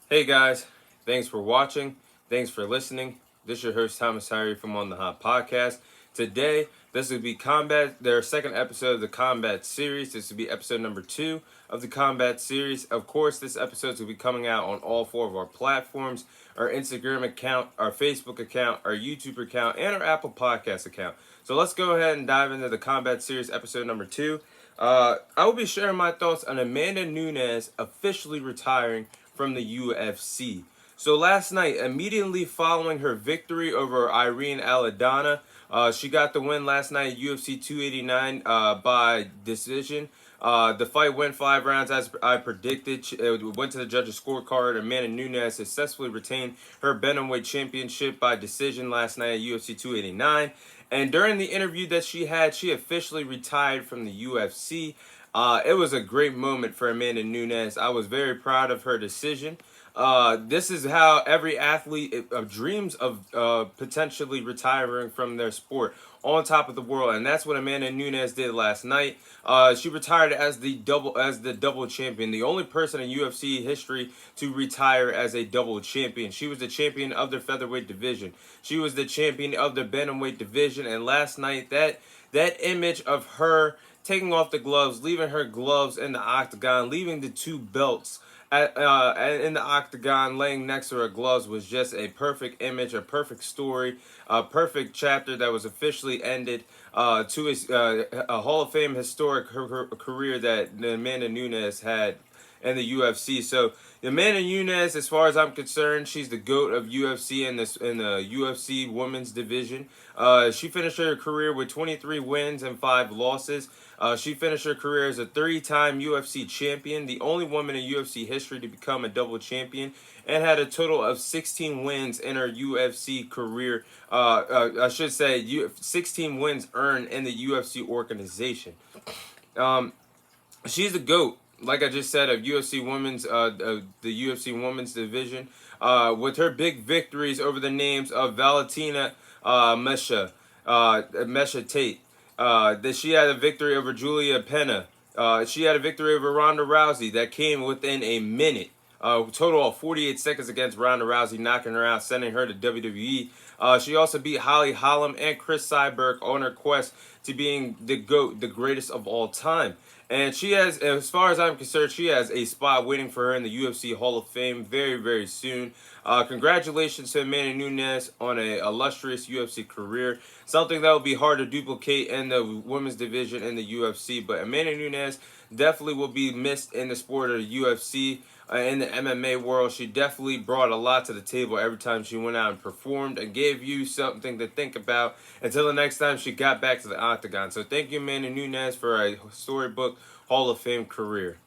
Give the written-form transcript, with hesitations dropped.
Hey guys, thanks for watching. Thanks for listening. This is your host Thomas Harry from On the Hot Podcast. Today, this will be their second episode of the Combat series. This will be episode number 2 of the Combat series. Of course, this episode will be coming out on all 4 of our platforms: our Instagram account, our Facebook account, our YouTube account, and our Apple Podcast account. So let's go ahead and dive into the Combat series episode number 2. I will be sharing my thoughts on Amanda Nunes officially retiring from the UFC. So last night, immediately following her victory over Irene Aldana, she got the win last night at UFC 289 by decision. The fight went 5 rounds as I predicted. It went to the judges' scorecard. Amanda Nunes successfully retained her bantamweight championship by decision last night at UFC 289. And during the interview that she had, she officially retired from the UFC. It was a great moment for Amanda Nunes. I was very proud of her decision. This is how every athlete dreams of potentially retiring from their sport on top of the world, and that's what Amanda Nunes did last night. She retired as the double champion, the only person in UFC history to retire as a double champion. She was the champion of the featherweight division. She was the champion of the bantamweight division, and last night that image of her taking off the gloves, leaving her gloves in the octagon, leaving the 2 belts in the octagon, laying next to her gloves was just a perfect image, a perfect story, a perfect chapter that was officially ended to a Hall of Fame historic career that Amanda Nunes had in the UFC. So Amanda Nunes, as far as I'm concerned, she's the GOAT of UFC in the UFC women's division. She finished her career with 23 wins and 5 losses. She finished her career as a 3-time UFC champion, the only woman in UFC history to become a double champion, and had a total of 16 wins in her UFC career. I should say 16 wins earned in the UFC organization. She's the GOAT, like I just said, of UFC women's, the UFC women's division, with her big victories over the names of Valentina Mesha Tate. That she had a victory over Julia Pena. She had a victory over Ronda Rousey that came within a minute. Total of 48 seconds against Ronda Rousey, knocking her out, sending her to WWE. She also beat Holly Holm and Chris Cyborg on her quest to being the GOAT, the greatest of all time. And she has, as far as I'm concerned, she has a spot waiting for her in the UFC Hall of Fame very, very soon. Congratulations to Amanda Nunes on an illustrious UFC career. Something that will be hard to duplicate in the women's division in the UFC. But Amanda Nunes definitely will be missed in the sport of the UFC. In the MMA world, she definitely brought a lot to the table every time she went out and performed and gave you something to think about until the next time she got back to the octagon. So thank you, Amanda Nunes, for a storybook Hall of Fame career.